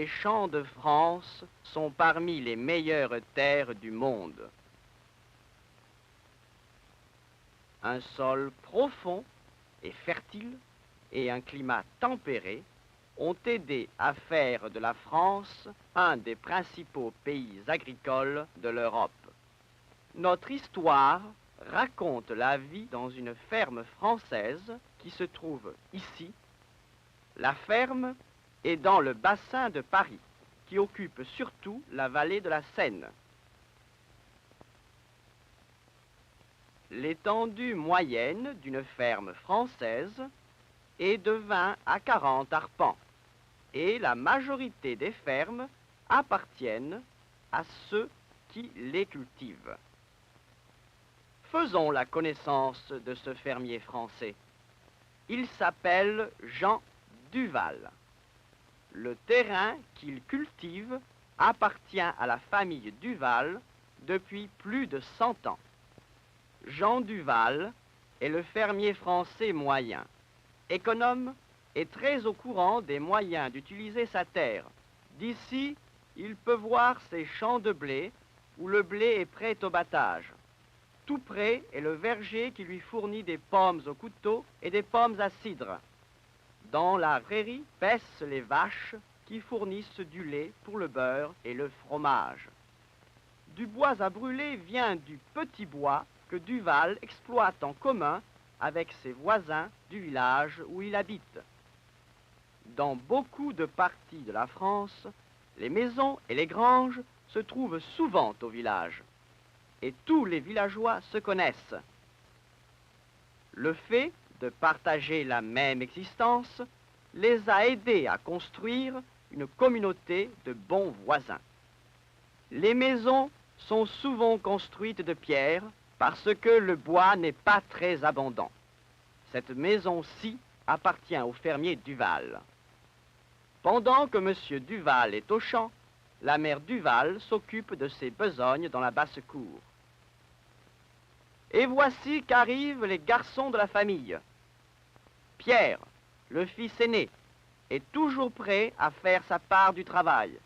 les champs de France sont parmi les meilleures terres du monde. Un sol profond et fertile et un climat tempéré ont aidé à faire de la France un des principaux pays agricoles de l'Europe. Notre histoire raconte la vie dans une ferme française qui se trouve ici. La ferme est dans le bassin de Paris, qui occupe surtout la vallée de la Seine. L'étendue moyenne d'une ferme française est de 20 à 40 arpents, et la majorité des fermes appartiennent à ceux qui les cultivent. Faisons la connaissance de ce fermier français. Il s'appelle Jean Duval. Le terrain qu'il cultive appartient à la famille Duval depuis plus de 100 ans. Jean Duval est le fermier français moyen, économe et très au courant des moyens d'utiliser sa terre. D'ici, il peut voir ses champs de blé où le blé est prêt au battage. Tout près est le verger qui lui fournit des pommes au couteau et des pommes à cidre. Dans la prairie paissent les vaches qui fournissent du lait pour le beurre et le fromage. Du bois à brûler vient du petit bois que Duval exploite en commun avec ses voisins du village où il habite. Dans beaucoup de parties de la France, les maisons et les granges se trouvent souvent au village, et tous les villageois se connaissent. Le fait de partager la même existence les a aidés à construire une communauté de bons voisins. Les maisons sont souvent construites de pierre parce que le bois n'est pas très abondant. Cette maison-ci appartient au fermier Duval. Pendant que M. Duval est au champ, la mère Duval s'occupe de ses besognes dans la basse-cour. Et voici qu'arrivent les garçons de la famille. Pierre, le fils aîné, est toujours prêt à faire sa part du travail.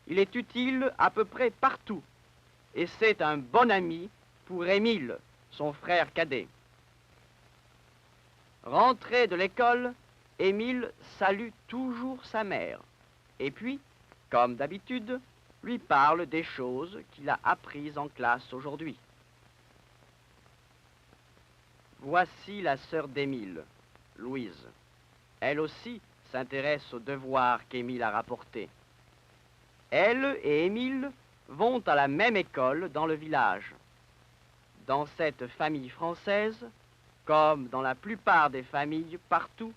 Il est utile à peu près partout, et c'est un bon ami pour Émile, son frère cadet. Rentré de l'école, Émile salue toujours sa mère, et puis, comme d'habitude, lui parle des choses qu'il a apprises en classe aujourd'hui. Voici la sœur d'Émile, Louise. Elle aussi s'intéresse aux devoirs qu'Émile a rapportés. Elle et Émile vont à la même école dans le village. Dans cette famille française, comme dans la plupart des familles partout,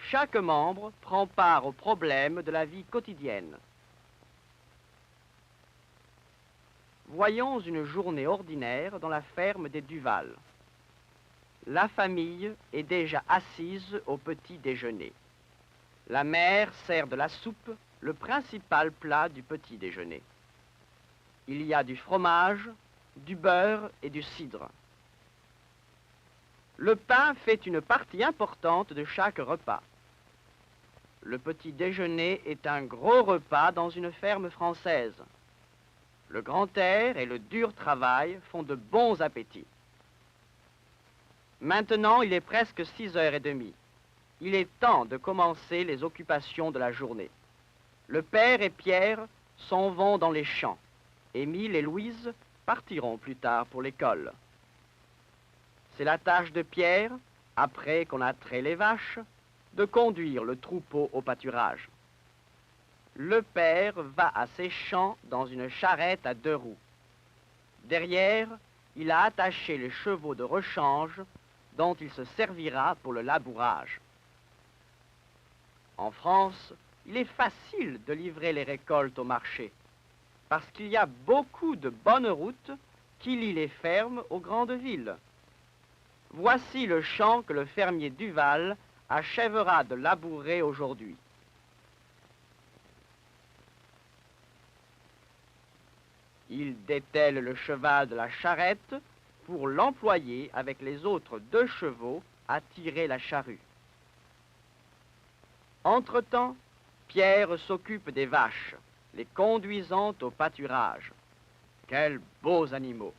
chaque membre prend part aux problèmes de la vie quotidienne. Voyons une journée ordinaire dans la ferme des Duval. La famille est déjà assise au petit déjeuner. La mère sert de la soupe, le principal plat du petit déjeuner. Il y a du fromage, du beurre et du cidre. Le pain fait une partie importante de chaque repas. Le petit déjeuner est un gros repas dans une ferme française. Le grand air et le dur travail font de bons appétits. Maintenant, il est presque 6h30. Il est temps de commencer les occupations de la journée. Le père et Pierre s'en vont dans les champs. Émile et Louise partiront plus tard pour l'école. C'est la tâche de Pierre, après qu'on a trait les vaches, de conduire le troupeau au pâturage. Le père va à ses champs dans une charrette à 2 roues. Derrière, il a attaché les chevaux de rechange dont il se servira pour le labourage. En France, il est facile de livrer les récoltes au marché, parce qu'il y a beaucoup de bonnes routes qui lient les fermes aux grandes villes. Voici le champ que le fermier Duval achèvera de labourer aujourd'hui. Il dételle le cheval de la charrette pour l'employer avec les autres 2 chevaux à tirer la charrue. Entre-temps, Pierre s'occupe des vaches, les conduisant au pâturage. Quels beaux animaux!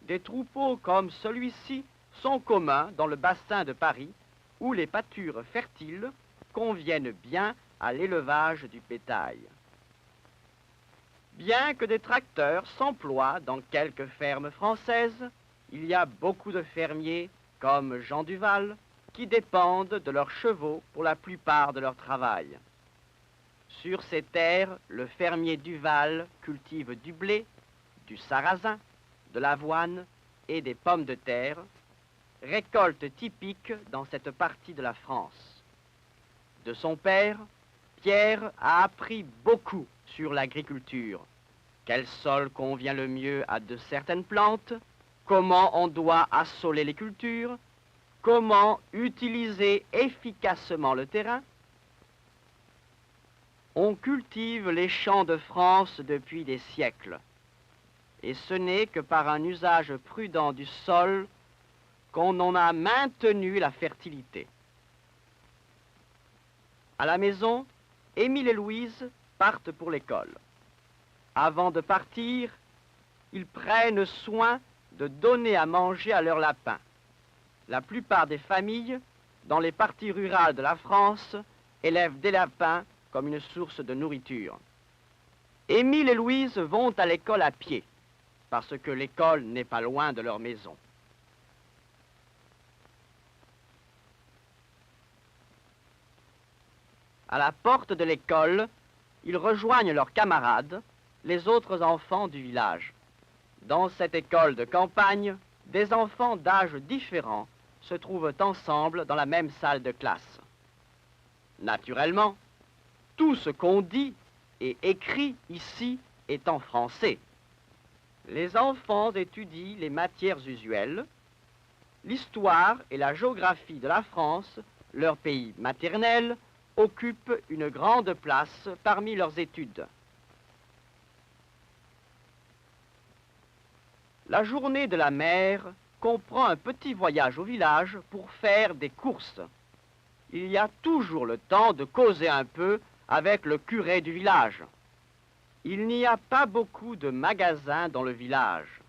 Des troupeaux comme celui-ci sont communs dans le bassin de Paris, où les pâtures fertiles conviennent bien à l'élevage du bétail. Bien que des tracteurs s'emploient dans quelques fermes françaises, il y a beaucoup de fermiers, comme Jean Duval, qui dépendent de leurs chevaux pour la plupart de leur travail. Sur ces terres, le fermier Duval cultive du blé, du sarrasin, de l'avoine et des pommes de terre, récolte typique dans cette partie de la France. De son père, Pierre a appris beaucoup sur l'agriculture. Quel sol convient le mieux à de certaines plantes, comment on doit assoler les cultures, comment utiliser efficacement le terrain. On cultive les champs de France depuis des siècles, et ce n'est que par un usage prudent du sol qu'on en a maintenu la fertilité. À la maison, Émile et Louise partent pour l'école. Avant de partir, ils prennent soin de donner à manger à leurs lapins. La plupart des familles, dans les parties rurales de la France, élèvent des lapins comme une source de nourriture. Émile et Louise vont à l'école à pied, parce que l'école n'est pas loin de leur maison. À la porte de l'école, ils rejoignent leurs camarades, les autres enfants du village. Dans cette école de campagne, des enfants d'âge différents se trouvent ensemble dans la même salle de classe. Naturellement, tout ce qu'on dit et écrit ici est en français. Les enfants étudient les matières usuelles, l'histoire et la géographie de la France, leur pays maternel, occupent une grande place parmi leurs études. La journée de la mère comprend un petit voyage au village pour faire des courses. Il y a toujours le temps de causer un peu avec le curé du village. Il n'y a pas beaucoup de magasins dans le village.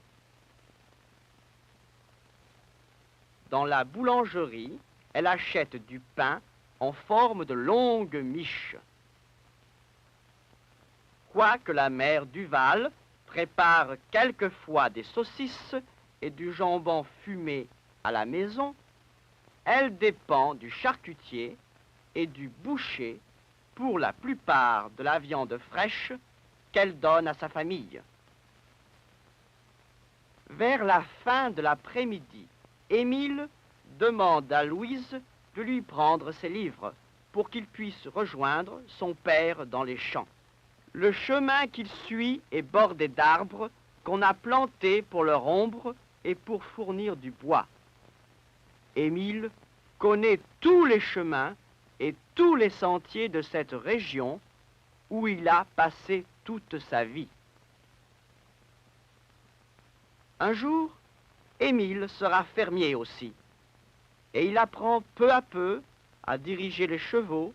Dans la boulangerie, elle achète du pain en forme de longues miches. Quoique la mère Duval prépare quelquefois des saucisses et du jambon fumé à la maison, elle dépend du charcutier et du boucher pour la plupart de la viande fraîche qu'elle donne à sa famille. Vers la fin de l'après-midi, Émile demande à Louise de lui prendre ses livres pour qu'il puisse rejoindre son père dans les champs. Le chemin qu'il suit est bordé d'arbres qu'on a plantés pour leur ombre et pour fournir du bois. Émile connaît tous les chemins et tous les sentiers de cette région où il a passé toute sa vie. Un jour, Émile sera fermier aussi, et il apprend peu à peu à diriger les chevaux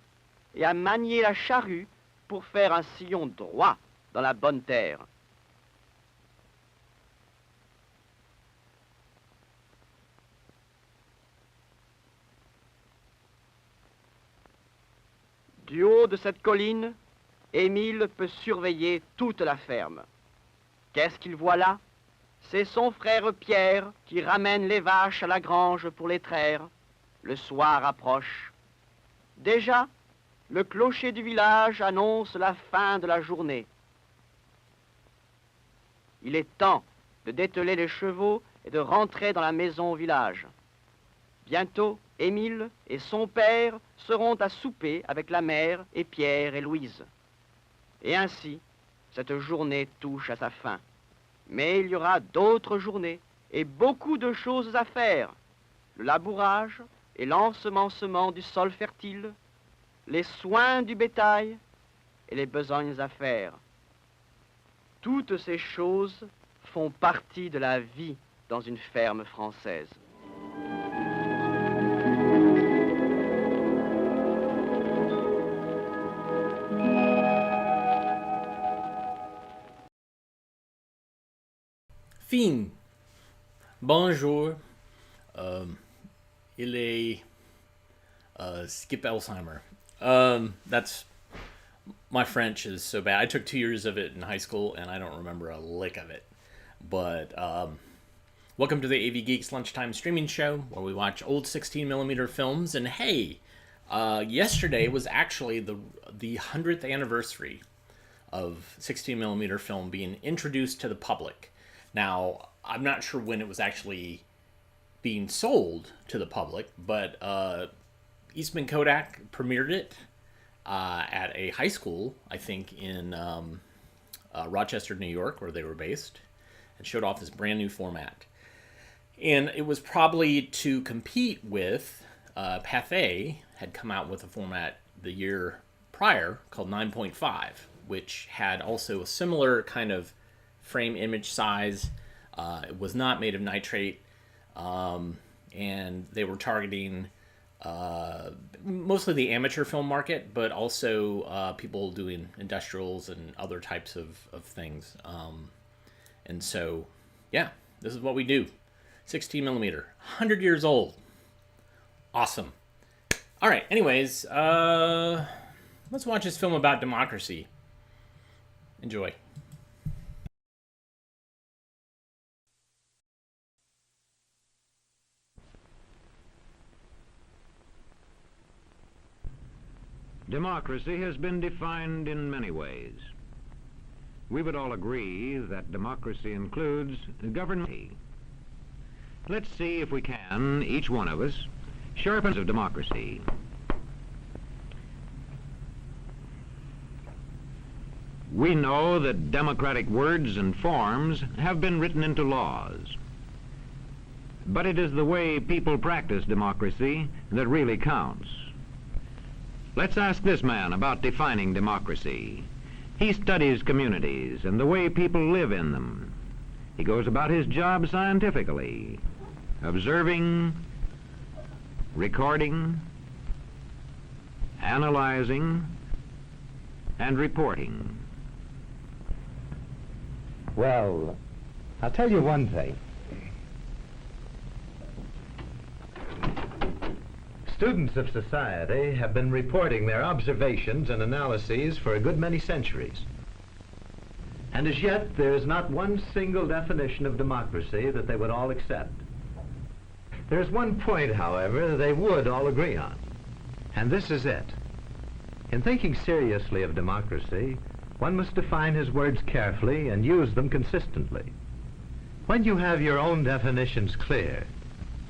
et à manier la charrue pour faire un sillon droit dans la bonne terre. Du haut de cette colline, Émile peut surveiller toute la ferme. Qu'est-ce qu'il voit là? C'est son frère Pierre qui ramène les vaches à la grange pour les traire. Le soir approche. Déjà, le clocher du village annonce la fin de la journée. Il est temps de dételer les chevaux et de rentrer dans la maison au village. Bientôt, Émile et son père seront à souper avec la mère et Pierre et Louise. Et ainsi, cette journée touche à sa fin. Mais il y aura d'autres journées et beaucoup de choses à faire. Le labourage et l'ensemencement du sol fertile, les soins du bétail et les besognes à faire. Toutes ces choses font partie de la vie dans une ferme française. Fin. Bonjour. Il est Skip Alzheimer. That's my French is so bad. I took 2 years of it in high school, and I don't remember a lick of it. But welcome to the AV Geeks Lunchtime Streaming Show, where we watch old 16mm films. And hey, yesterday was actually the 100th anniversary of 16mm film being introduced to the public. Now, I'm not sure when it was actually being sold to the public, but Eastman Kodak premiered it at a high school, I think, in Rochester, New York, where they were based, and showed off this brand new format. And it was probably to compete with Pathé had come out with a format the year prior called 9.5, which had also a similar kind of frame image size. It was not made of nitrate, and they were targeting mostly the amateur film market, but also people doing industrials and other types of things. And so, yeah, this is what we do. 16mm, 100 years old. Awesome. All right, anyways, let's watch this film about democracy. Enjoy. Democracy has been defined in many ways. We would all agree that democracy includes government. Let's see if we can, each one of us, sharpen of democracy. We know that democratic words and forms have been written into laws. But it is the way people practice democracy that really counts. Let's ask this man about defining democracy. He studies communities and the way people live in them. He goes about his job scientifically, observing, recording, analyzing, and reporting. Well, I'll tell you one thing. Students of society have been reporting their observations and analyses for a good many centuries. And as yet, there is not one single definition of democracy that they would all accept. There's one point, however, they would all agree on, and this is it. In thinking seriously of democracy, one must define his words carefully and use them consistently. When you have your own definitions clear,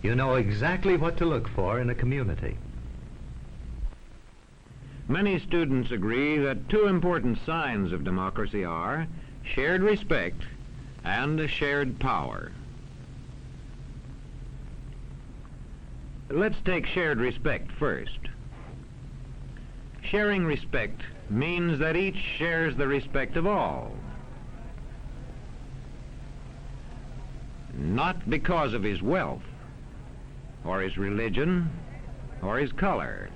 you know exactly what to look for in a community. Many students agree that two important signs of democracy are shared respect and shared power. Let's take shared respect first. Sharing respect means that each shares the respect of all. Not because of his wealth, or his religion, or his color,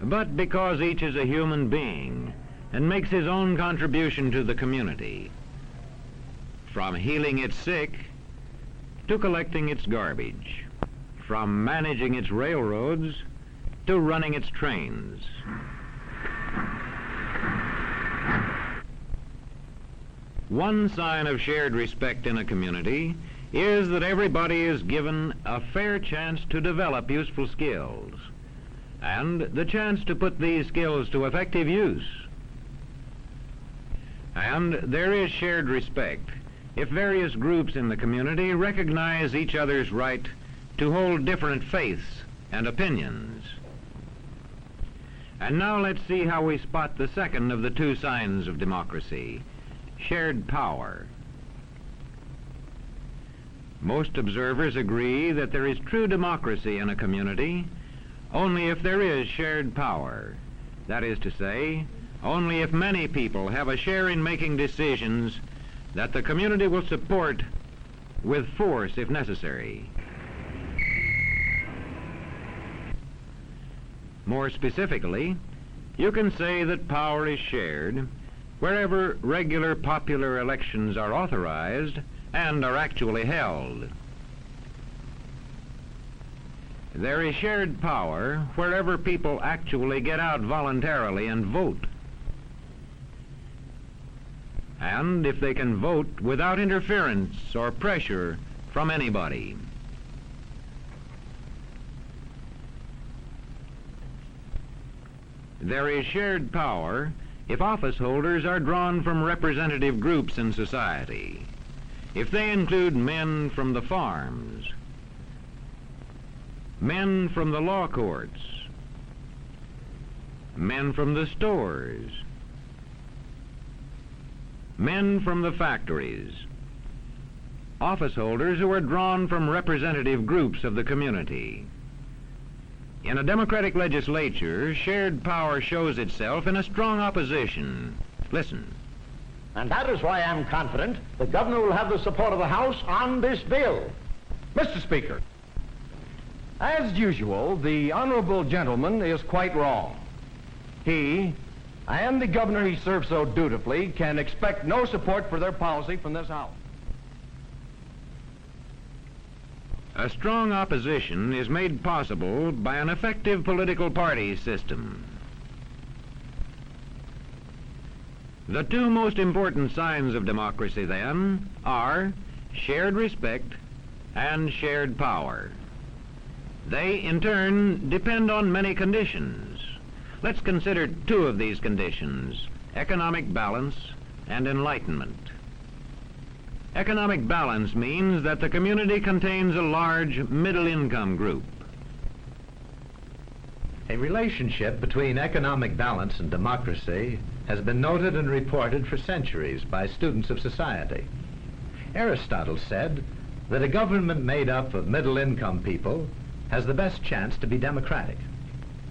but because each is a human being and makes his own contribution to the community, from healing its sick to collecting its garbage, from managing its railroads to running its trains. One sign of shared respect in a community is that everybody is given a fair chance to develop useful skills and the chance to put these skills to effective use. And there is shared respect if various groups in the community recognize each other's right to hold different faiths and opinions. And now let's see how we spot the second of the two signs of democracy, shared power. Most observers agree that there is true democracy in a community only if there is shared power. That is to say, only if many people have a share in making decisions that the community will support with force if necessary. More specifically, you can say that power is shared wherever regular popular elections are authorized and are actually held. There is shared power wherever people actually get out voluntarily and vote. And if they can vote without interference or pressure from anybody. There is shared power if office holders are drawn from representative groups in society. If they include men from the farms, men from the law courts, men from the stores, men from the factories, office holders who are drawn from representative groups of the community. In a democratic legislature, shared power shows itself in a strong opposition. Listen. And that is why I'm confident the governor will have the support of the House on this bill. Mr. Speaker, as usual, the honorable gentleman is quite wrong. He and the governor he serves so dutifully can expect no support for their policy from this House. A strong opposition is made possible by an effective political party system. The two most important signs of democracy, then, are shared respect and shared power. They, in turn, depend on many conditions. Let's consider two of these conditions: economic balance and enlightenment. Economic balance means that the community contains a large middle-income group. A relationship between economic balance and democracy has been noted and reported for centuries by students of society. Aristotle said that a government made up of middle-income people has the best chance to be democratic.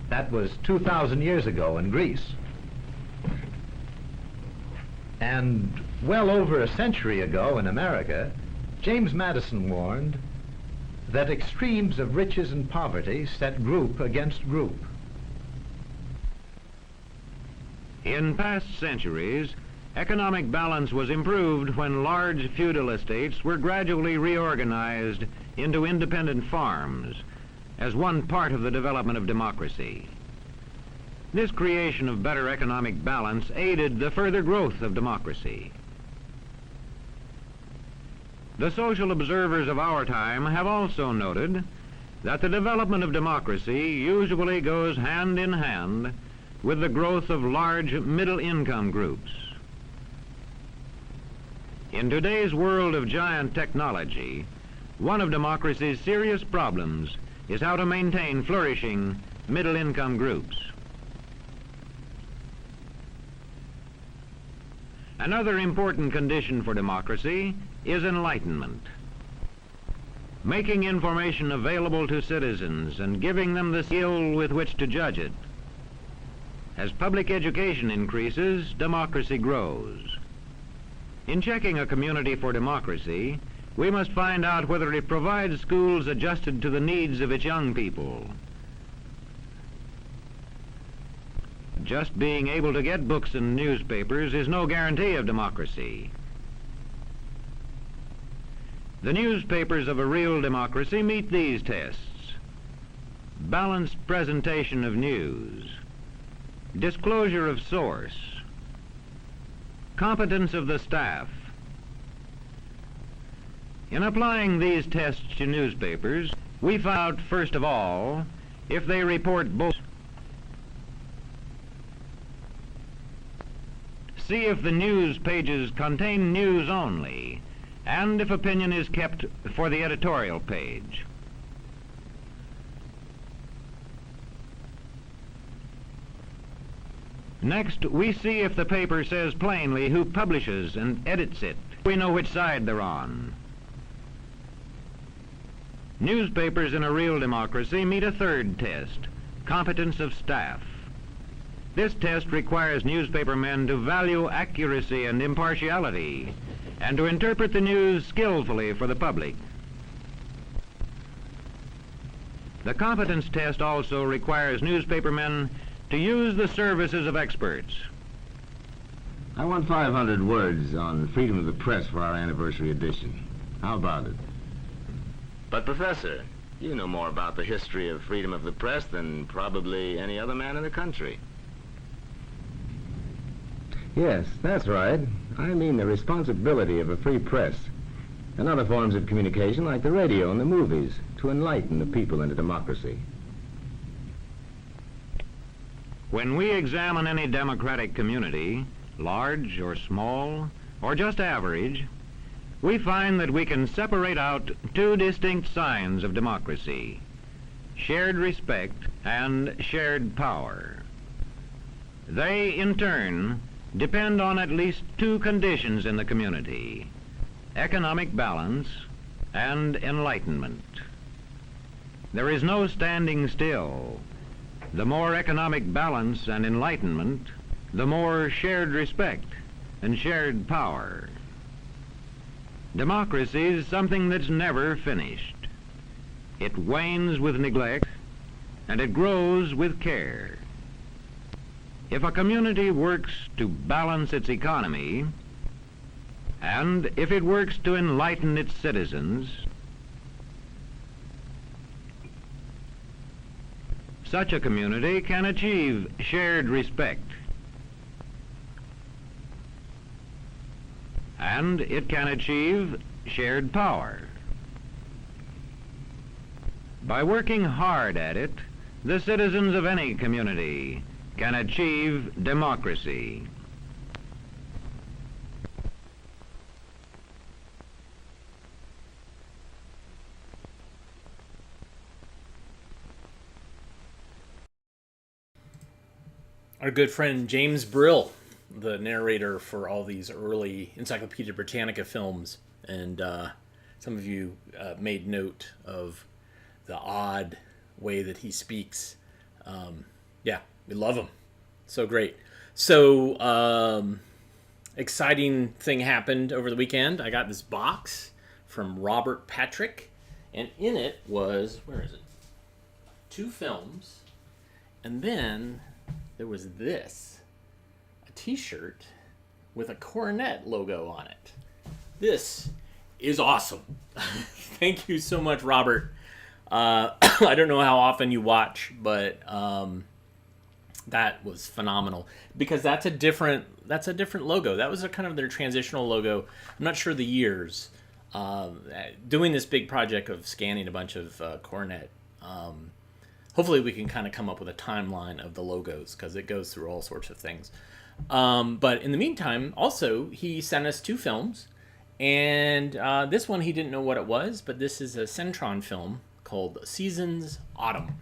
That was 2,000 years ago in Greece. And well over a century ago in America, James Madison warned that extremes of riches and poverty set group against group. In past centuries, economic balance was improved when large feudal estates were gradually reorganized into independent farms as one part of the development of democracy. This creation of better economic balance aided the further growth of democracy. The social observers of our time have also noted that the development of democracy usually goes hand in hand with the growth of large middle-income groups. In today's world of giant technology, one of democracy's serious problems is how to maintain flourishing middle-income groups. Another important condition for democracy is enlightenment. Making information available to citizens and giving them the skill with which to judge it. As public education increases, democracy grows. In checking a community for democracy, we must find out whether it provides schools adjusted to the needs of its young people. Just being able to get books and newspapers is no guarantee of democracy. The newspapers of a real democracy meet these tests: balanced presentation of news, disclosure of source, competence of the staff. In applying these tests to newspapers, we find out, first of all, if they report both. See if the news pages contain news only, and if opinion is kept for the editorial page. Next, we see if the paper says plainly who publishes and edits it. We know which side they're on. Newspapers in a real democracy meet a third test: competence of staff. This test requires newspapermen to value accuracy and impartiality, and to interpret the news skillfully for the public. The competence test also requires newspapermen to use the services of experts. I want 500 words on freedom of the press for our anniversary edition. How about it? But, Professor, you know more about the history of freedom of the press than probably any other man in the country. Yes, that's right. I mean the responsibility of a free press and other forms of communication like the radio and the movies to enlighten the people into democracy. When we examine any democratic community, large or small, or just average, we find that we can separate out two distinct signs of democracy: shared respect and shared power. They, in turn, depend on at least two conditions in the community: economic balance and enlightenment. There is no standing still. The more economic balance and enlightenment, the more shared respect and shared power. Democracy is something that's never finished. It wanes with neglect, and it grows with care. If a community works to balance its economy, and if it works to enlighten its citizens, such a community can achieve shared respect, and it can achieve shared power. By working hard at it, the citizens of any community can achieve democracy. Our good friend James Brill, the narrator for all these early Encyclopedia Britannica films, and some of you made note of the odd way that he speaks. Yeah, we love him. So great. So exciting thing happened over the weekend. I got this box from Robert Patrick, and in it was, where is it? 2 films, and then there was this, a t-shirt with a Coronet logo on it. This is awesome. Thank you so much, Robert. I don't know how often you watch, but that was phenomenal, because that's a different logo. That was a kind of their transitional logo. I'm not sure the years. Doing this big project of scanning a bunch of Coronet, hopefully we can kind of come up with a timeline of the logos, because it goes through all sorts of things. But in the meantime, also, he sent us 2 films, and this one he didn't know what it was, but this is a Centron film called Seasons Autumn.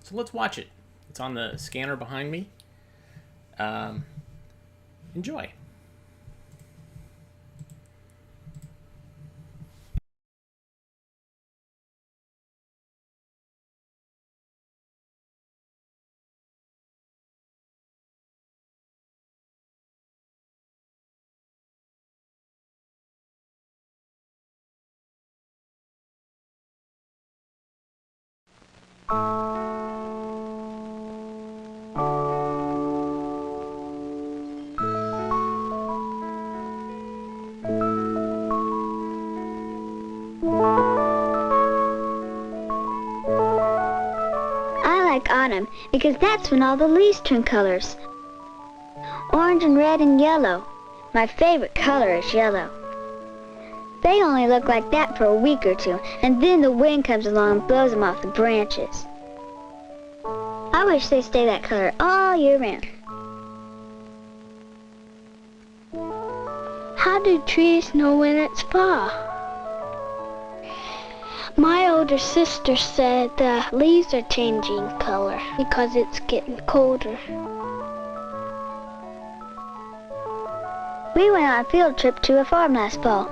So let's watch it. It's on the scanner behind me. Enjoy. Autumn, because that's when all the leaves turn colors. Orange and red and yellow. My favorite color is yellow. They only look like that for a week or 2, and then the wind comes along and blows them off the branches. I wish they stay that color all year round. How do trees know when it's fall? My older sister said the leaves are changing color because it's getting colder. We went on a field trip to a farm last fall,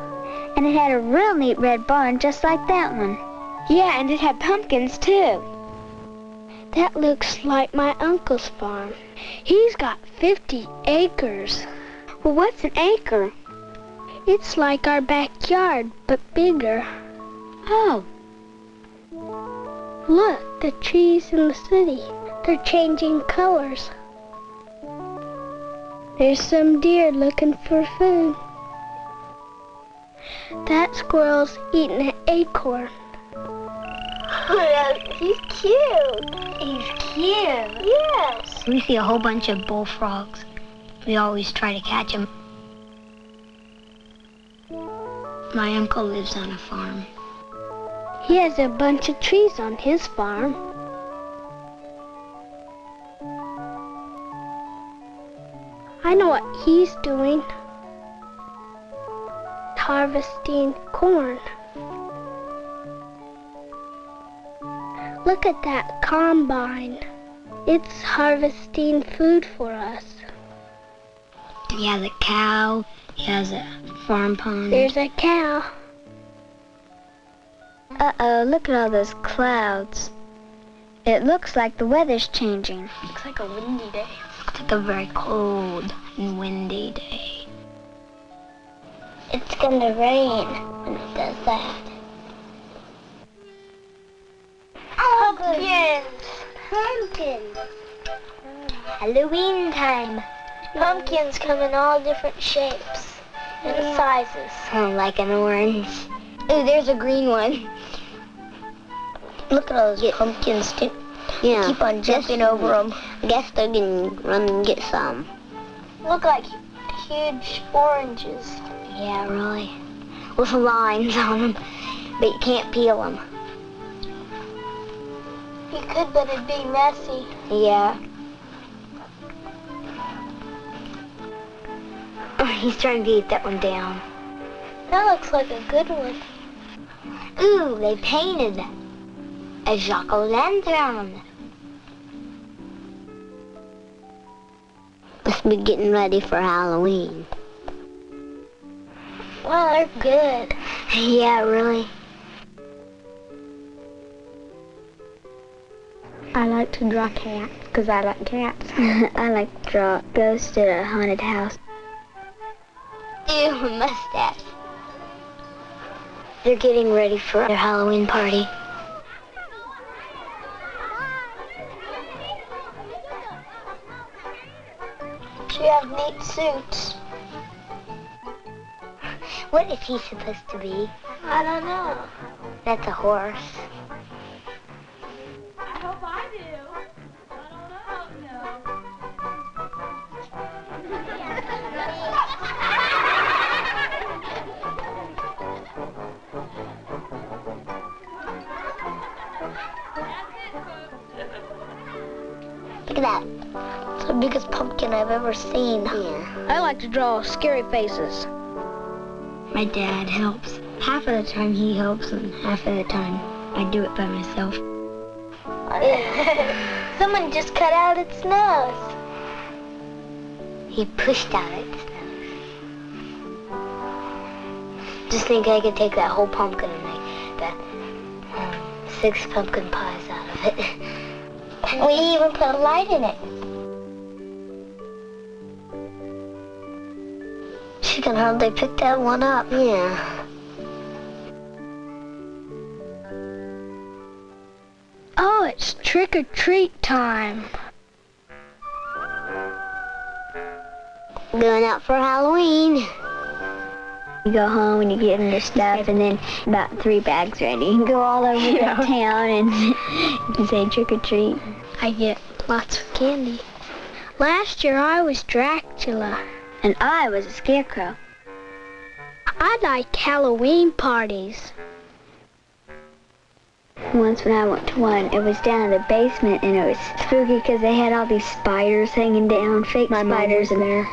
and it had a real neat red barn just like that one. Yeah, and it had pumpkins too. That looks like my uncle's farm. He's got 50 acres. Well, what's an acre? It's like our backyard, but bigger. Oh. Look, the trees in the city. They're changing colors. There's some deer looking for food. That squirrel's eating an acorn. He's cute. He's cute. Yes. We see a whole bunch of bullfrogs. We always try to catch them. My uncle lives on a farm. He has a bunch of trees on his farm. I know what he's doing. Harvesting corn. Look at that combine. It's harvesting food for us. He has a cow. He has a farm pond. There's a cow. Uh-oh, look at all those clouds. It looks like the weather's changing. Looks like a windy day. Looks like a very cold and windy day. It's gonna rain when it does that. Pumpkins! Pumpkins! Halloween time. Pumpkins come in all different shapes and sizes. Oh, like an orange. Ooh, there's a green one. Look at all those pumpkins too. Yeah. Keep on jumping over them. I guess they're gonna run and get some. Look like huge oranges. Yeah, really. With lines on them, but you can't peel them. You could, but it'd be messy. Yeah. Oh, he's trying to get that one down. That looks like a good one. Ooh, they painted a jack-o'-lantern. Must be getting ready for Halloween. Wow, they're good. Yeah, really. I like to draw cats because I like cats. I like to draw ghosts at a haunted house. Ew, mustache. They're getting ready for their Halloween party. You have neat suits. What is he supposed to be? I don't know. That's a horse. I hope I do. I don't know. Look at that. It's the biggest pumpkin I've ever seen. Yeah. I like to draw scary faces. My dad helps. Half of the time he helps, and half of the time I do it by myself. Someone just cut out its nose. He pushed out its nose. Just think I could take that whole pumpkin and make 6 pumpkin pies out of it. We even put a light in it. She can hardly pick that one up. Yeah. Oh, it's trick-or-treat time. Going out for Halloween. You go home and you get into stuff, and then about 3 bags ready. You can go all over the town and you say trick or treat. I get lots of candy. Last year I was Dracula. And I was a scarecrow. I like Halloween parties. Once when I went to one, it was down in the basement, and it was spooky because they had all these spiders hanging down, fake spiders in there.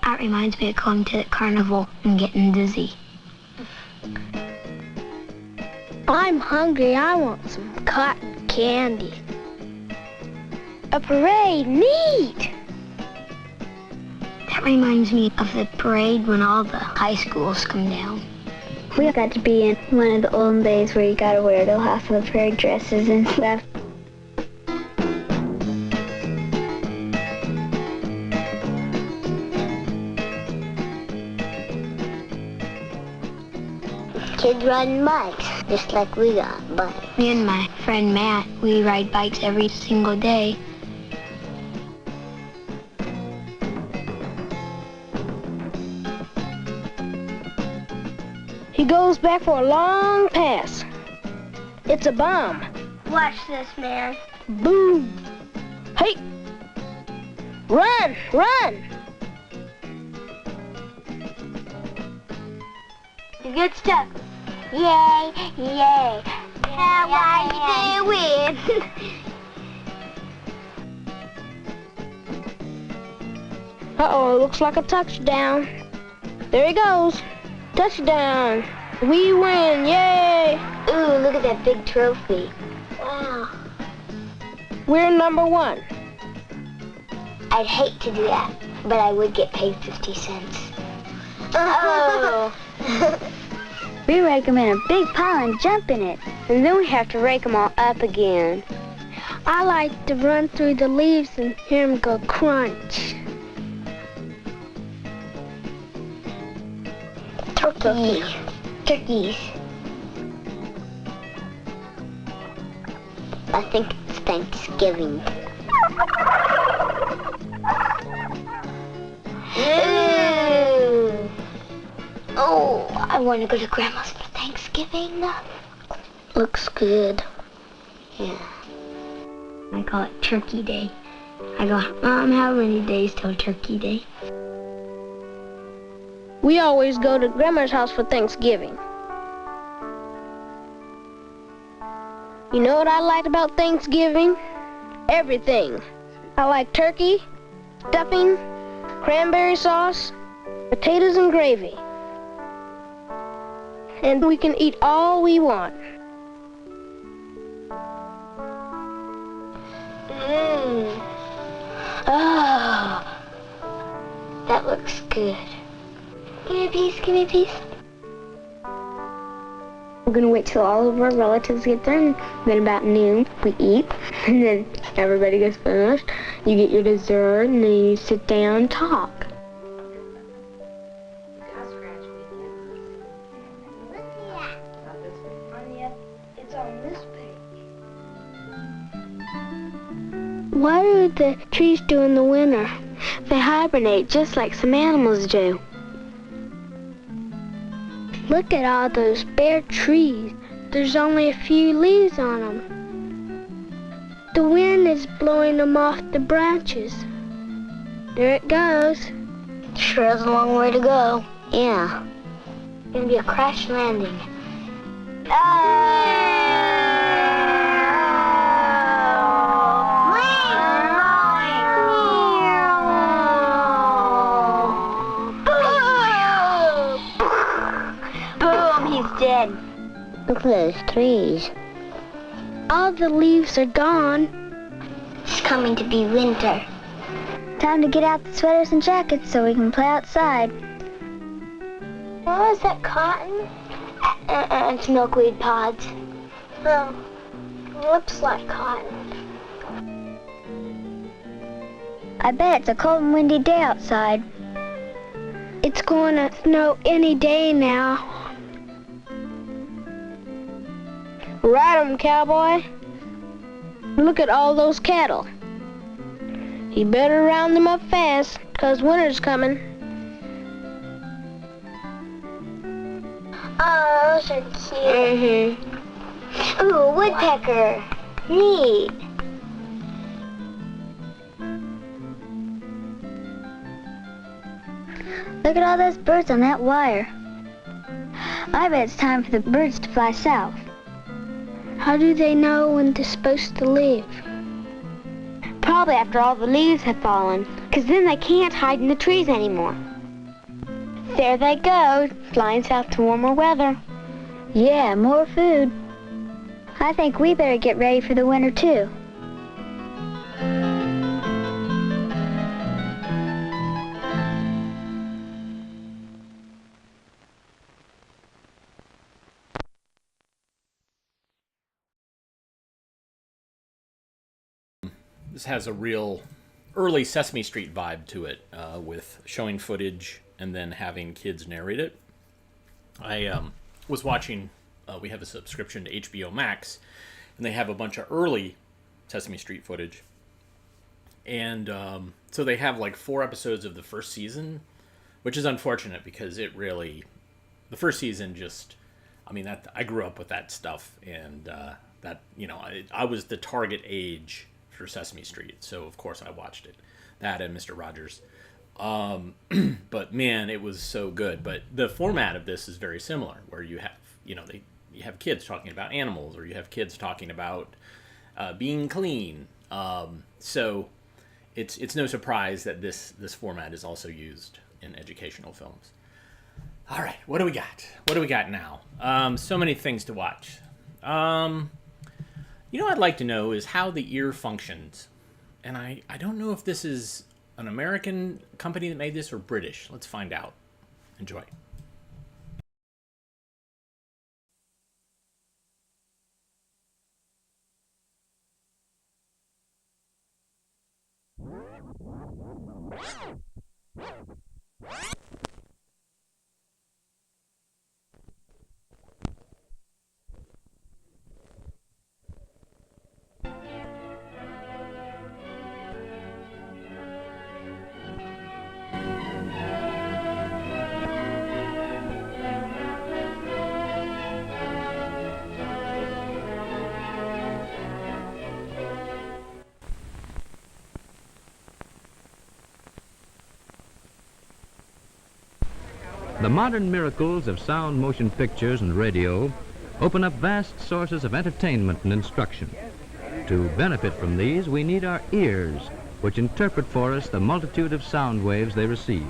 That reminds me of going to the carnival and getting dizzy. I'm hungry. I want some cotton candy. A parade, neat! That reminds me of the parade when all the high schools come down. We got to be in one of the olden days where you got to wear the half of the parade dresses and stuff. Kids riding bikes, just like we got bikes. Me and my friend Matt, we ride bikes every single day. He goes back for a long pass. It's a bomb. Watch this, man. Boom. Hey! Run! Run! Good stuff. Yay! Yay! How are you doing? Uh-oh, looks like a touchdown. There he goes. Touchdown. We win. Yay! Ooh, look at that big trophy. Wow. We're number 1. I'd hate to do that, but I would get paid 50 cents. Oh! We rake them in a big pile and jump in it. And then we have to rake them all up again. I like to run through the leaves and hear them go crunch. Turkey. Turkeys. I think it's Thanksgiving. Ooh. Oh, I want to go to Grandma's for Thanksgiving. Looks good. Yeah. I call it Turkey Day. I go, Mom, how many days till Turkey Day? We always go to Grandma's house for Thanksgiving. You know what I like about Thanksgiving? Everything. I like turkey, stuffing, cranberry sauce, potatoes and gravy. And we can eat all we want. Oh, that looks good. Give me a piece, give me a piece. We're gonna wait till all of our relatives get there, and then about noon we eat, and then everybody gets finished. You get your dessert, and then you sit down and talk. It's on this page. What do the trees do in the winter? They hibernate just like some animals do. Look at all those bare trees. There's only a few leaves on them. The wind is blowing them off the branches. There it goes. Sure has a long way to go. Yeah. It's gonna be a crash landing. Boom, he's dead. Look at those trees. All the leaves are gone. It's coming to be winter. Time to get out the sweaters and jackets so we can play outside. Oh, is that cotton? It's milkweed pods. Oh, looks like cotton. I bet it's a cold and windy day outside. It's going to snow any day now. Ride 'em, cowboy. Look at all those cattle. You better round them up fast, 'cause winter's coming. Oh, those are cute. Ooh, a woodpecker. Neat. Look at all those birds on that wire. I bet it's time for the birds to fly south. How do they know when they're supposed to leave? Probably after all the leaves have fallen, 'cause then they can't hide in the trees anymore. There they go, flying south to warmer weather. Yeah, more food. I think we better get ready for the winter too. This has a real early Sesame Street vibe to it, with showing footage and then having kids narrate it. I was watching, we have a subscription to HBO Max, and they have a bunch of early Sesame Street footage. And so they have like 4 episodes of the first season, which is unfortunate because it really, the first season just I mean, that I grew up with that stuff, and that, you know, I was the target age for Sesame Street, so of course I watched it. That and Mr. Rogers. But man, it was so good. But the format of this is very similar, where you have, you know, you have kids talking about animals, or you have kids talking about being clean. So it's no surprise that this format is also used in educational films. All right, what do we got? What do we got now? So many things to watch. You know what I'd like to know is how the ear functions. And I don't know if this is an American company that made this or British. Let's find out. Enjoy. The modern miracles of sound motion pictures and radio open up vast sources of entertainment and instruction. To benefit from these, we need our ears, which interpret for us the multitude of sound waves they receive.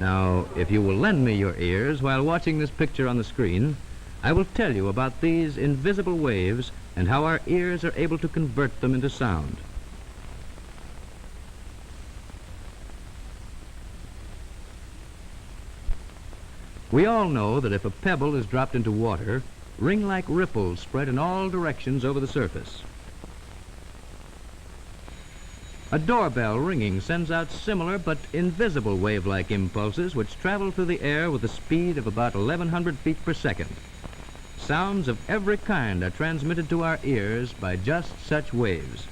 Now, if you will lend me your ears while watching this picture on the screen, I will tell you about these invisible waves and how our ears are able to convert them into sound. We all know that if a pebble is dropped into water, ring-like ripples spread in all directions over the surface. A doorbell ringing sends out similar but invisible wave-like impulses which travel through the air with a speed of about 1,100 feet per second. Sounds of every kind are transmitted to our ears by just such waves.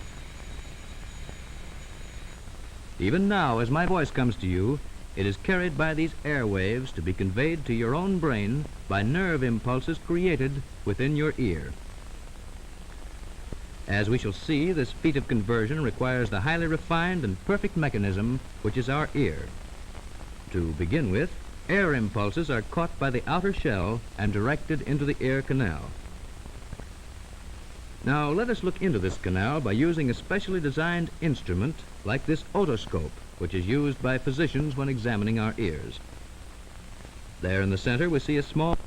Even now, as my voice comes to you, it is carried by these air waves to be conveyed to your own brain by nerve impulses created within your ear. As we shall see, this feat of conversion requires the highly refined and perfect mechanism which is our ear. To begin with, air impulses are caught by the outer shell and directed into the ear canal. Now let us look into this canal by using a specially designed instrument like this otoscope, which is used by physicians when examining our ears. There in the center we see a small...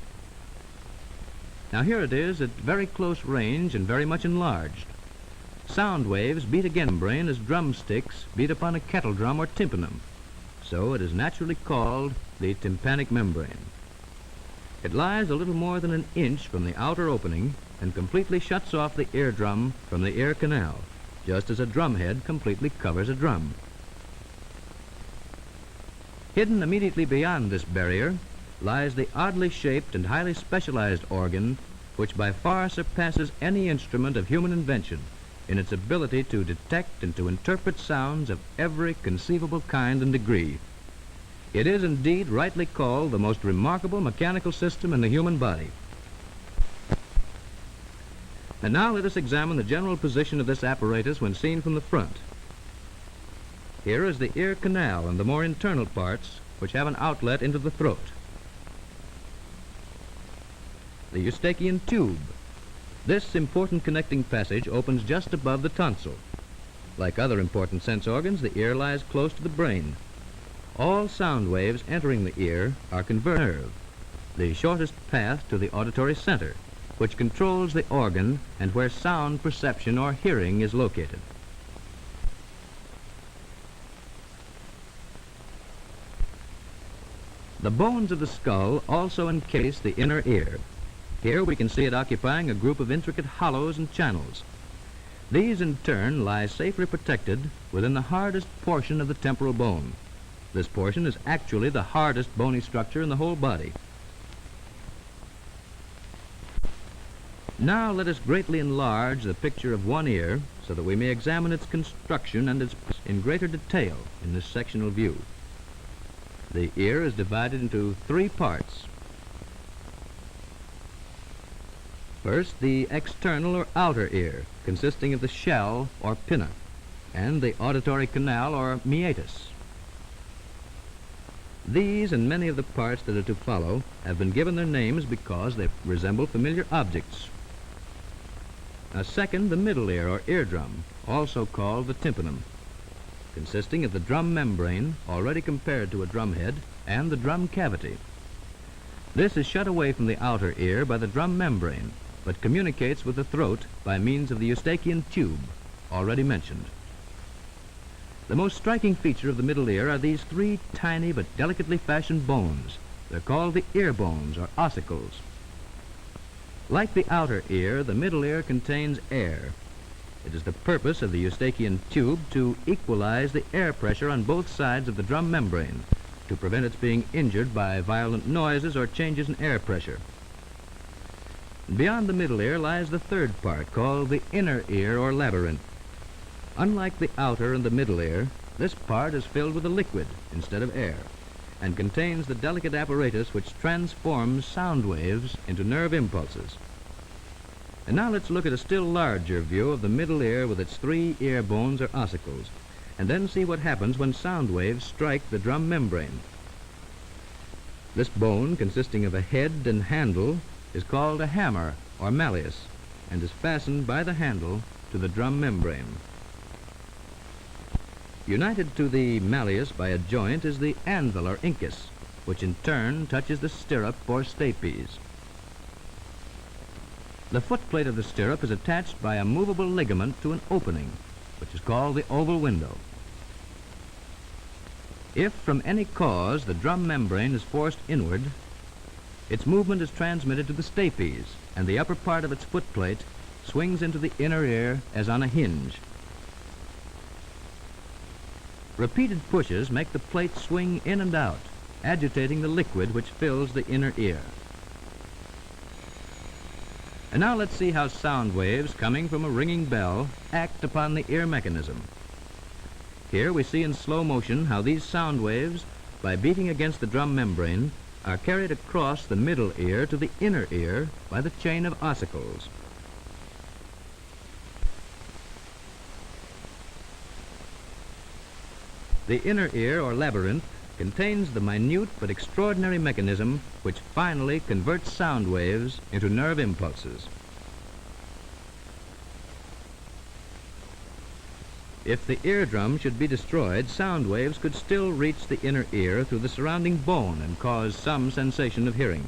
Now here it is at very close range and very much enlarged. Sound waves beat against the membrane as drumsticks beat upon a kettle drum or tympanum. So it is naturally called the tympanic membrane. It lies a little more than an inch from the outer opening and completely shuts off the eardrum from the ear canal, just as a drumhead completely covers a drum. Hidden immediately beyond this barrier lies the oddly shaped and highly specialized organ which by far surpasses any instrument of human invention in its ability to detect and to interpret sounds of every conceivable kind and degree. It is indeed rightly called the most remarkable mechanical system in the human body. And now let us examine the general position of this apparatus when seen from the front. Here is the ear canal and the more internal parts which have an outlet into the throat. The Eustachian tube. This important connecting passage opens just above the tonsil. Like other important sense organs, the ear lies close to the brain. All sound waves entering the ear are converted to nerve, the shortest path to the auditory center, which controls the organ and where sound perception or hearing is located. The bones of the skull also encase the inner ear. Here we can see it occupying a group of intricate hollows and channels. These in turn lie safely protected within the hardest portion of the temporal bone. This portion is actually the hardest bony structure in the whole body. Now let us greatly enlarge the picture of one ear so that we may examine its construction and its in greater detail in this sectional view. The ear is divided into three parts. First, the external or outer ear, consisting of the shell or pinna, and the auditory canal or meatus. These and many of the parts that are to follow have been given their names because they resemble familiar objects. Now, second, the middle ear or eardrum, also called the tympanum, consisting of the drum membrane, already compared to a drum head, and the drum cavity. This is shut away from the outer ear by the drum membrane, but communicates with the throat by means of the Eustachian tube, already mentioned. The most striking feature of the middle ear are these three tiny but delicately fashioned bones. They're called the ear bones, or ossicles. Like the outer ear, the middle ear contains air. It is the purpose of the Eustachian tube to equalize the air pressure on both sides of the drum membrane, to prevent its being injured by violent noises or changes in air pressure. Beyond the middle ear lies the third part, called the inner ear or labyrinth. Unlike the outer and the middle ear, this part is filled with a liquid instead of air, and contains the delicate apparatus which transforms sound waves into nerve impulses. And now let's look at a still larger view of the middle ear with its three ear bones or ossicles, and then see what happens when sound waves strike the drum membrane. This bone, consisting of a head and handle, is called a hammer or malleus, and is fastened by the handle to the drum membrane. United to the malleus by a joint is the anvil or incus, which in turn touches the stirrup or stapes. The footplate of the stirrup is attached by a movable ligament to an opening, which is called the oval window. If from any cause the drum membrane is forced inward, its movement is transmitted to the stapes, and the upper part of its footplate swings into the inner ear as on a hinge. Repeated pushes make the plate swing in and out, agitating the liquid which fills the inner ear. And now let's see how sound waves coming from a ringing bell act upon the ear mechanism. Here we see in slow motion how these sound waves, by beating against the drum membrane, are carried across the middle ear to the inner ear by the chain of ossicles. The inner ear, or labyrinth, contains the minute but extraordinary mechanism which finally converts sound waves into nerve impulses. If the eardrum should be destroyed, sound waves could still reach the inner ear through the surrounding bone and cause some sensation of hearing.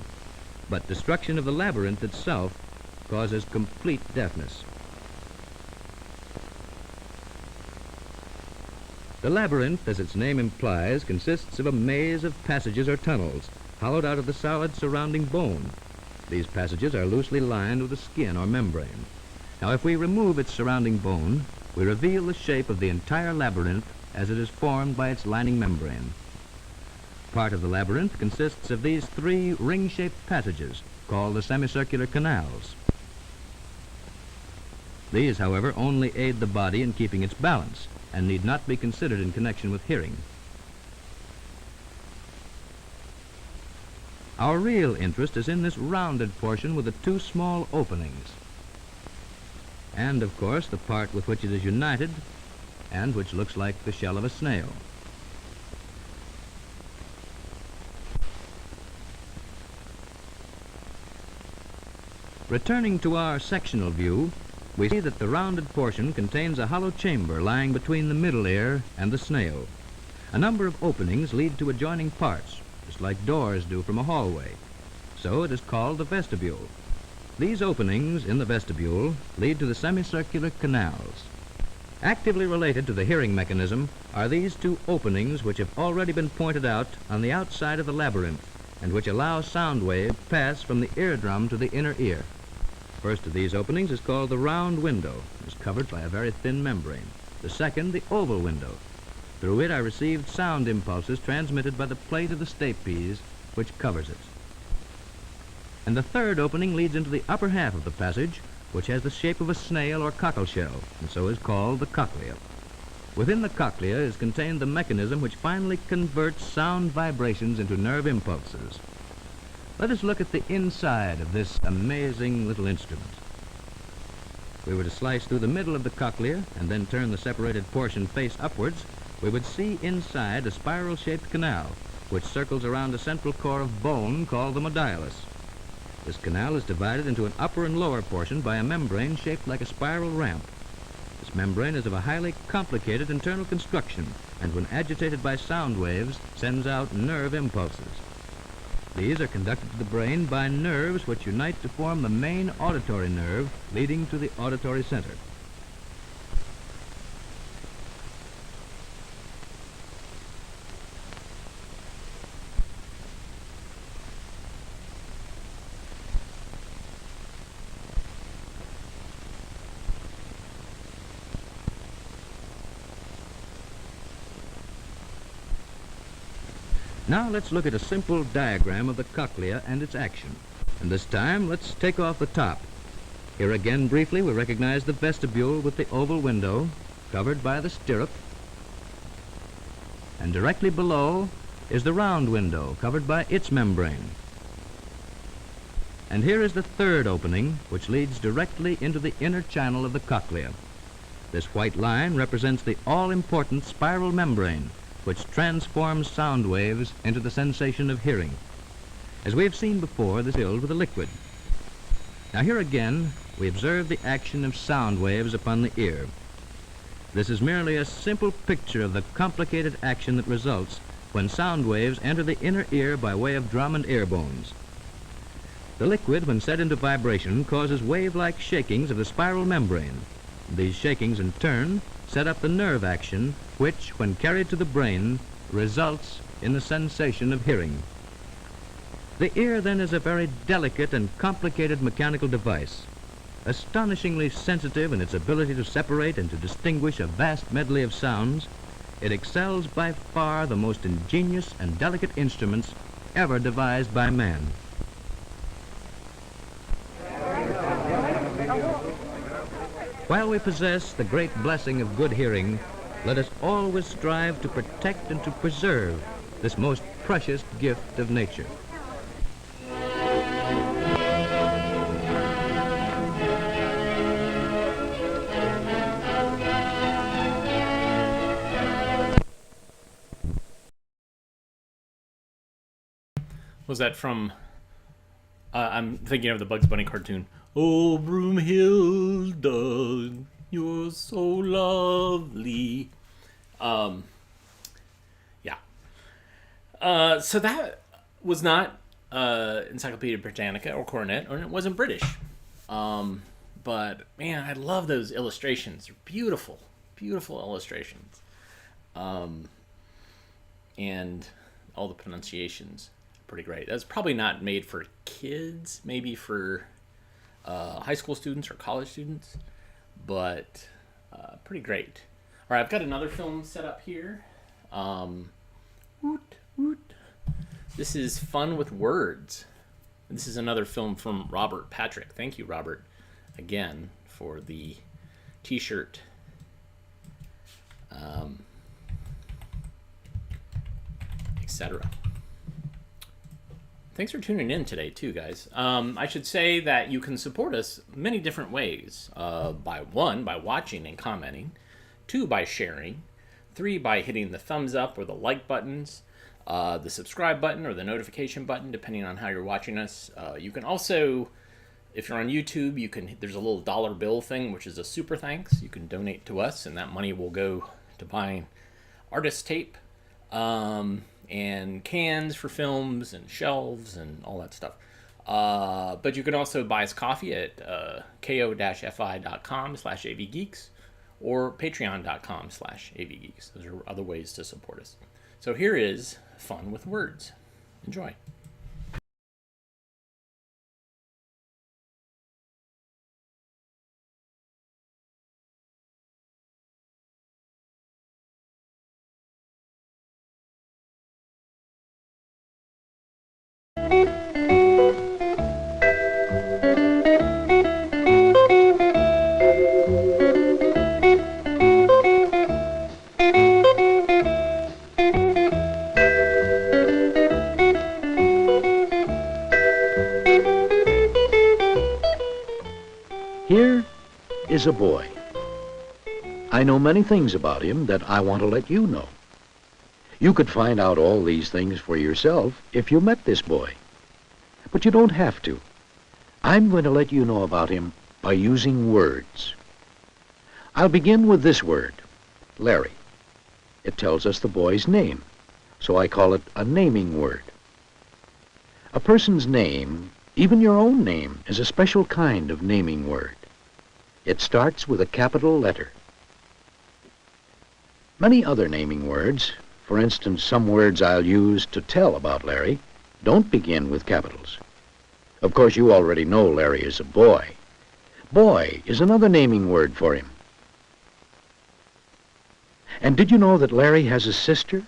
But destruction of the labyrinth itself causes complete deafness. The labyrinth, as its name implies, consists of a maze of passages or tunnels, hollowed out of the solid surrounding bone. These passages are loosely lined with a skin or membrane. Now, if we remove its surrounding bone, we reveal the shape of the entire labyrinth as it is formed by its lining membrane. Part of the labyrinth consists of these three ring-shaped passages, called the semicircular canals. These, however, only aid the body in keeping its balance, and need not be considered in connection with hearing. Our real interest is in this rounded portion with the two small openings, and of course the part with which it is united and which looks like the shell of a snail. Returning to our sectional view, we see that the rounded portion contains a hollow chamber lying between the middle ear and the snail. A number of openings lead to adjoining parts, just like doors do from a hallway. So it is called the vestibule. These openings in the vestibule lead to the semicircular canals. Actively related to the hearing mechanism are these two openings which have already been pointed out on the outside of the labyrinth and which allow sound waves to pass from the eardrum to the inner ear. First of these openings is called the round window. It is covered by a very thin membrane. The second, the oval window. Through it are received sound impulses transmitted by the plate of the stapes, which covers it. And the third opening leads into the upper half of the passage, which has the shape of a snail or cockleshell, and so is called the cochlea. Within the cochlea is contained the mechanism which finally converts sound vibrations into nerve impulses. Let us look at the inside of this amazing little instrument. If we were to slice through the middle of the cochlea and then turn the separated portion face upwards, we would see inside a spiral-shaped canal which circles around a central core of bone called the modiolus. This canal is divided into an upper and lower portion by a membrane shaped like a spiral ramp. This membrane is of a highly complicated internal construction, and when agitated by sound waves, sends out nerve impulses. These are conducted to the brain by nerves which unite to form the main auditory nerve leading to the auditory center. Now let's look at a simple diagram of the cochlea and its action. And this time, let's take off the top. Here again, briefly, we recognize the vestibule with the oval window covered by the stirrup. And directly below is the round window covered by its membrane. And here is the third opening, which leads directly into the inner channel of the cochlea. This white line represents the all-important spiral membrane, which transforms sound waves into the sensation of hearing. As we have seen before, this is filled with a liquid. Now here again, we observe the action of sound waves upon the ear. This is merely a simple picture of the complicated action that results when sound waves enter the inner ear by way of drum and ear bones. The liquid, when set into vibration, causes wave-like shakings of the spiral membrane. These shakings, in turn, set up the nerve action, which, when carried to the brain, results in the sensation of hearing. The ear, then, is a very delicate and complicated mechanical device. Astonishingly sensitive in its ability to separate and to distinguish a vast medley of sounds, it excels by far the most ingenious and delicate instruments ever devised by man. While we possess the great blessing of good hearing, let us always strive to protect and to preserve this most precious gift of nature. Was that from... I'm thinking of the Bugs Bunny cartoon. Oh, Broomhilda, you're so lovely. Yeah. So that was not Encyclopedia Britannica or Coronet, or it wasn't British. But, man, I love those illustrations. They're beautiful, beautiful illustrations. And all the pronunciations are pretty great. That's probably not made for kids, maybe for high school students or college students, but pretty great. All right, I've got another film set up here. This is Fun with Words. This is another film from Robert Patrick. Thank you, Robert, again, for the t-shirt. Etc. Thanks for tuning in today, too, guys. I should say that you can support us many different ways. By watching and commenting. 2, by sharing. 3, by hitting the thumbs up or the like buttons. The subscribe button or the notification button, depending on how you're watching us. You can also, if you're on YouTube, there's a little dollar bill thing, which is a super thanks. You can donate to us, and that money will go to buying artist tape, and cans for films and shelves and all that stuff. But you can also buy us coffee at ko-fi.com/avgeeks or patreon.com/avgeeks. Those are other ways to support us. So here is Fun with Words. Enjoy. Here is a boy. I know many things about him that I want to let you know. You could find out all these things for yourself if you met this boy. But you don't have to. I'm going to let you know about him by using words. I'll begin with this word, Larry. It tells us the boy's name, so I call it a naming word. A person's name, even your own name, is a special kind of naming word. It starts with a capital letter. Many other naming words, for instance, some words I'll use to tell about Larry, don't begin with capitals. Of course, you already know Larry is a boy. Boy is another naming word for him. And did you know that Larry has a sister,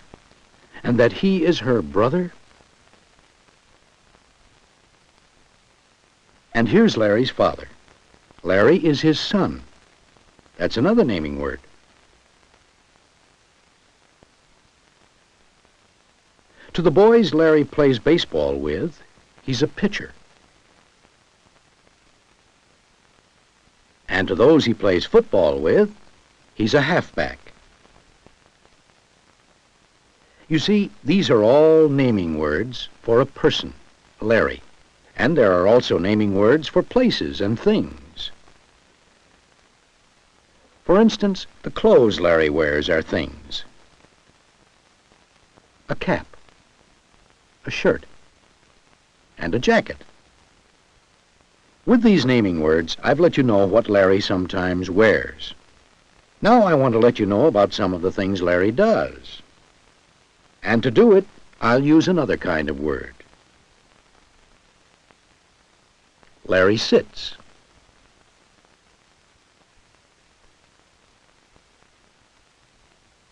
and that he is her brother? And here's Larry's father. Larry is his son. That's another naming word. To the boys Larry plays baseball with, he's a pitcher. And to those he plays football with, he's a halfback. You see, these are all naming words for a person, Larry. And there are also naming words for places and things. For instance, the clothes Larry wears are things. A cap, a shirt, and a jacket. With these naming words, I've let you know what Larry sometimes wears. Now I want to let you know about some of the things Larry does. And to do it, I'll use another kind of word. Larry sits.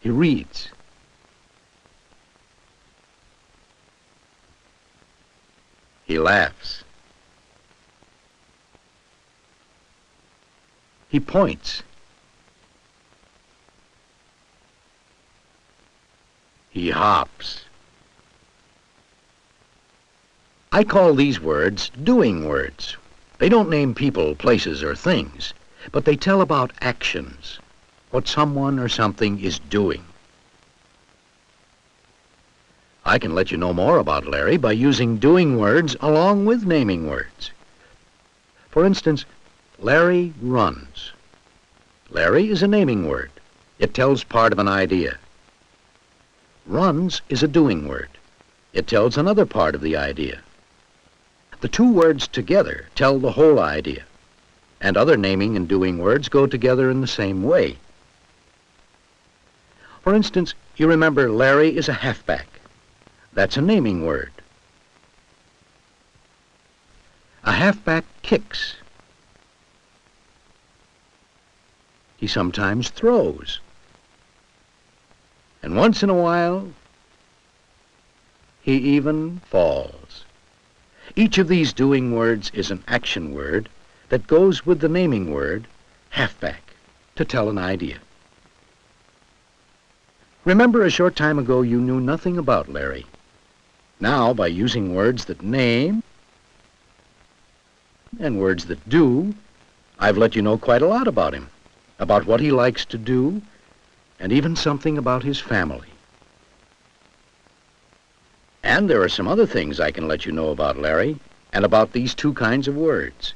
He reads. He laughs. He points. He hops. I call these words doing words. They don't name people, places, or things, but they tell about actions, what someone or something is doing. I can let you know more about Larry by using doing words along with naming words. For instance, Larry runs. Larry is a naming word. It tells part of an idea. Runs is a doing word. It tells another part of the idea. The two words together tell the whole idea, and other naming and doing words go together in the same way. For instance, you remember Larry is a halfback. That's a naming word. A halfback kicks. He sometimes throws. And once in a while, he even falls. Each of these doing words is an action word that goes with the naming word, halfback, to tell an idea. Remember, a short time ago, you knew nothing about Larry. Now, by using words that name and words that do, I've let you know quite a lot about him, about what he likes to do, and even something about his family. And there are some other things I can let you know about Larry and about these two kinds of words.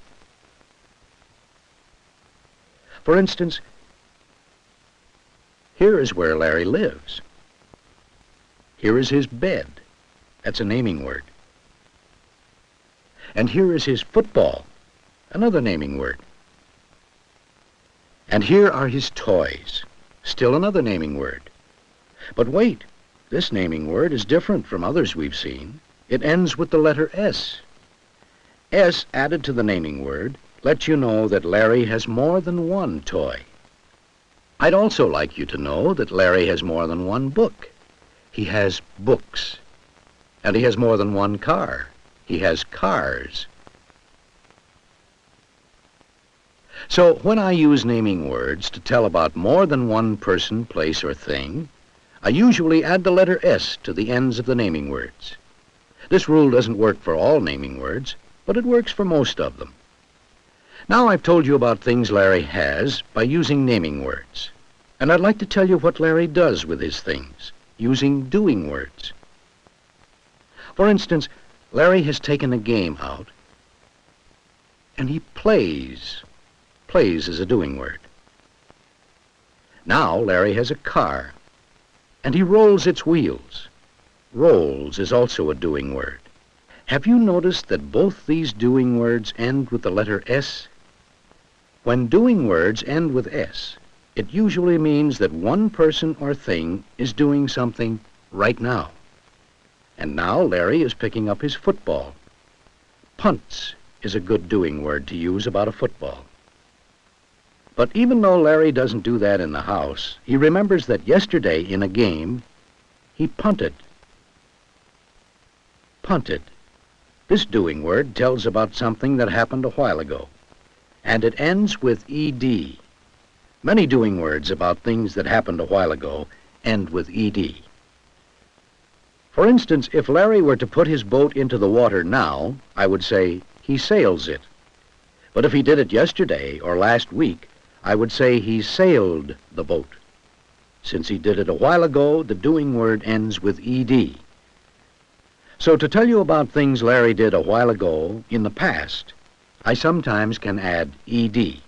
For instance, here is where Larry lives. Here is his bed. That's a naming word. And here is his football, another naming word. And here are his toys, still another naming word. But wait, this naming word is different from others we've seen. It ends with the letter S. S added to the naming word lets you know that Larry has more than one toy. I'd also like you to know that Larry has more than one book. He has books. And he has more than one car. He has cars. So when I use naming words to tell about more than one person, place, or thing, I usually add the letter S to the ends of the naming words. This rule doesn't work for all naming words, but it works for most of them. Now I've told you about things Larry has by using naming words. And I'd like to tell you what Larry does with his things, using doing words. For instance, Larry has taken a game out, and he plays. Plays is a doing word. Now Larry has a car, and he rolls its wheels. Rolls is also a doing word. Have you noticed that both these doing words end with the letter S? When doing words end with S, it usually means that one person or thing is doing something right now. And now Larry is picking up his football. Punts is a good doing word to use about a football. But even though Larry doesn't do that in the house, he remembers that yesterday in a game, he punted. Punted. This doing word tells about something that happened a while ago, and it ends with ed. Many doing words about things that happened a while ago end with ed. For instance, if Larry were to put his boat into the water now, I would say he sails it. But if he did it yesterday or last week, I would say he sailed the boat. Since he did it a while ago, the doing word ends with ed. So to tell you about things Larry did a while ago in the past, I sometimes can add ed.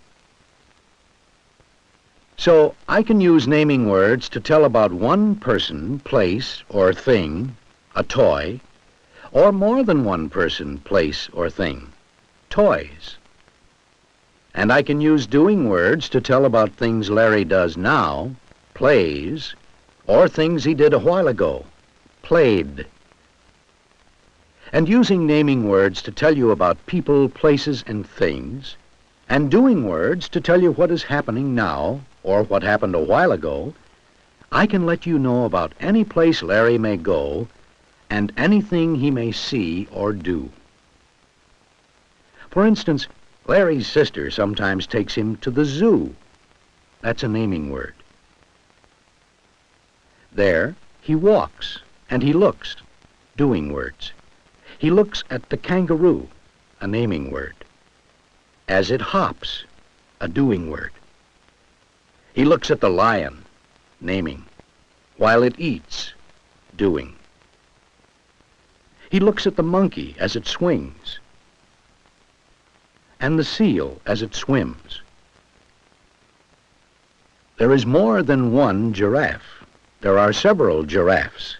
So I can use naming words to tell about one person, place, or thing, a toy, or more than one person, place, or thing, toys. And I can use doing words to tell about things Larry does now, plays, or things he did a while ago, played. And using naming words to tell you about people, places, and things, and doing words to tell you what is happening now, or what happened a while ago, I can let you know about any place Larry may go and anything he may see or do. For instance, Larry's sister sometimes takes him to the zoo. That's a naming word. There, he walks and he looks, doing words. He looks at the kangaroo, a naming word. As it hops, a doing word. He looks at the lion, naming, while it eats, doing. He looks at the monkey as it swings, and the seal as it swims. There is more than one giraffe. There are several giraffes.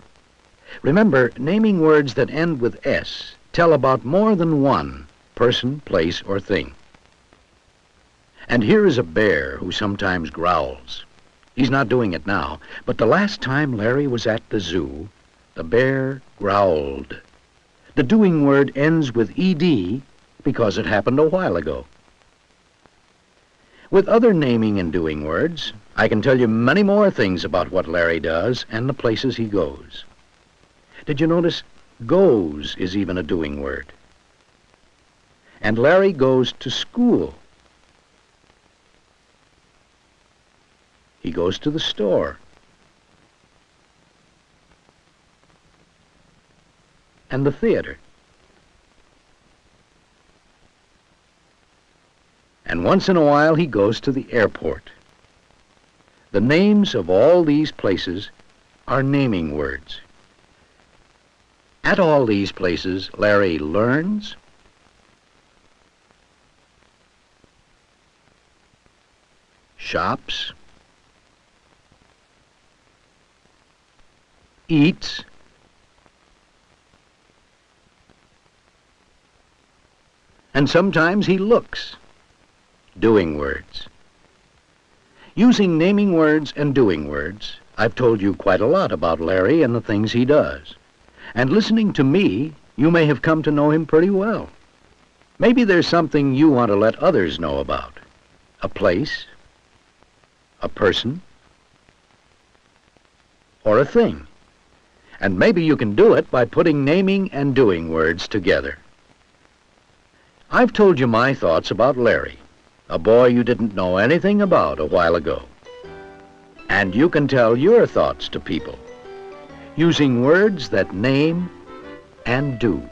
Remember, naming words that end with S tell about more than one person, place, or thing. And here is a bear who sometimes growls. He's not doing it now, but the last time Larry was at the zoo, the bear growled. The doing word ends with ed because it happened a while ago. With other naming and doing words, I can tell you many more things about what Larry does and the places he goes. Did you notice goes is even a doing word? And Larry goes to school. He goes to the store. And the theater. And once in a while he goes to the airport. The names of all these places are naming words. At all these places, Larry learns, shops, eats, and sometimes he looks, doing words. Using naming words and doing words, I've told you quite a lot about Larry and the things he does. And listening to me, you may have come to know him pretty well. Maybe there's something you want to let others know about. A place, a person, or a thing. And maybe you can do it by putting naming and doing words together. I've told you my thoughts about Larry, a boy you didn't know anything about a while ago. And you can tell your thoughts to people using words that name and do.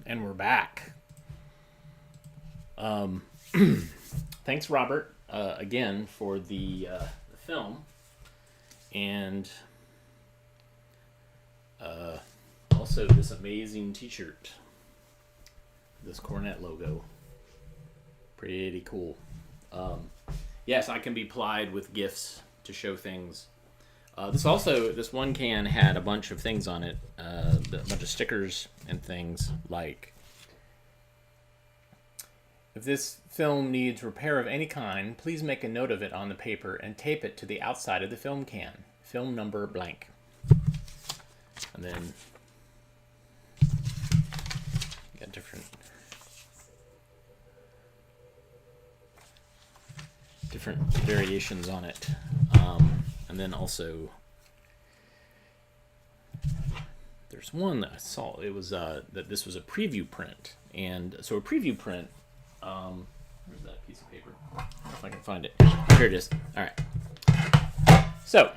And we're back. Thanks, Robert, again for the film, and also this amazing T-shirt, this Cornet logo. Pretty cool. Yes, I can be plied with gifts to show things. This one can had a bunch of things on it, a bunch of stickers and things like, if this film needs repair of any kind, please make a note of it on the paper and tape it to the outside of the film can. Film number blank. And then got different variations on it. And then also there's one that I saw. It was that this was a preview print. And so a preview print, where's that piece of paper? If I can find it. Here it is. All right. So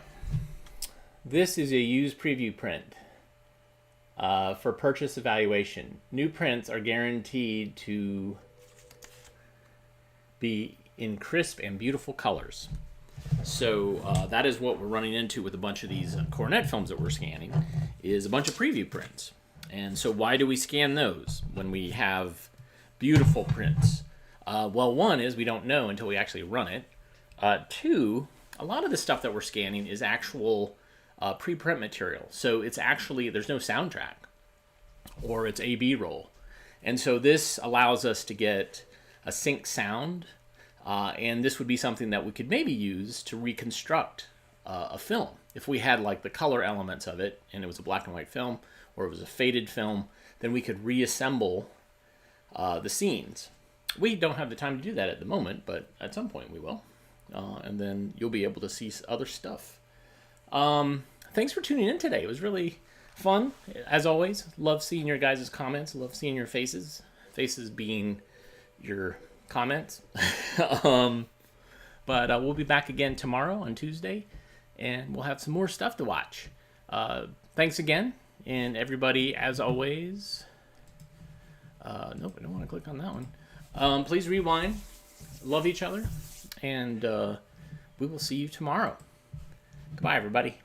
this is a used preview print for purchase evaluation. New prints are guaranteed to be in crisp and beautiful colors. So that is what we're running into with a bunch of these Cornet films that we're scanning, is a bunch of preview prints. And so why do we scan those when we have beautiful prints? Well, one is we don't know until we actually run it. Two, a lot of the stuff that we're scanning is actual pre-print material. So it's actually, there's no soundtrack, or it's A/B roll. And so this allows us to get a sync sound, and this would be something that we could maybe use to reconstruct a film. If we had like the color elements of it, and it was a black and white film, or it was a faded film, then we could reassemble the scenes. We don't have the time to do that at the moment, but at some point we will. And then you'll be able to see other stuff. Thanks for tuning in today. It was really fun, as always. Love seeing your guys' comments. Love seeing your faces. Faces being your comments. But we'll be back again tomorrow on Tuesday, and we'll have some more stuff to watch. Thanks again, and everybody, as always... nope, I don't want to click on that one. Please rewind. Love each other, and we will see you tomorrow. Goodbye, everybody.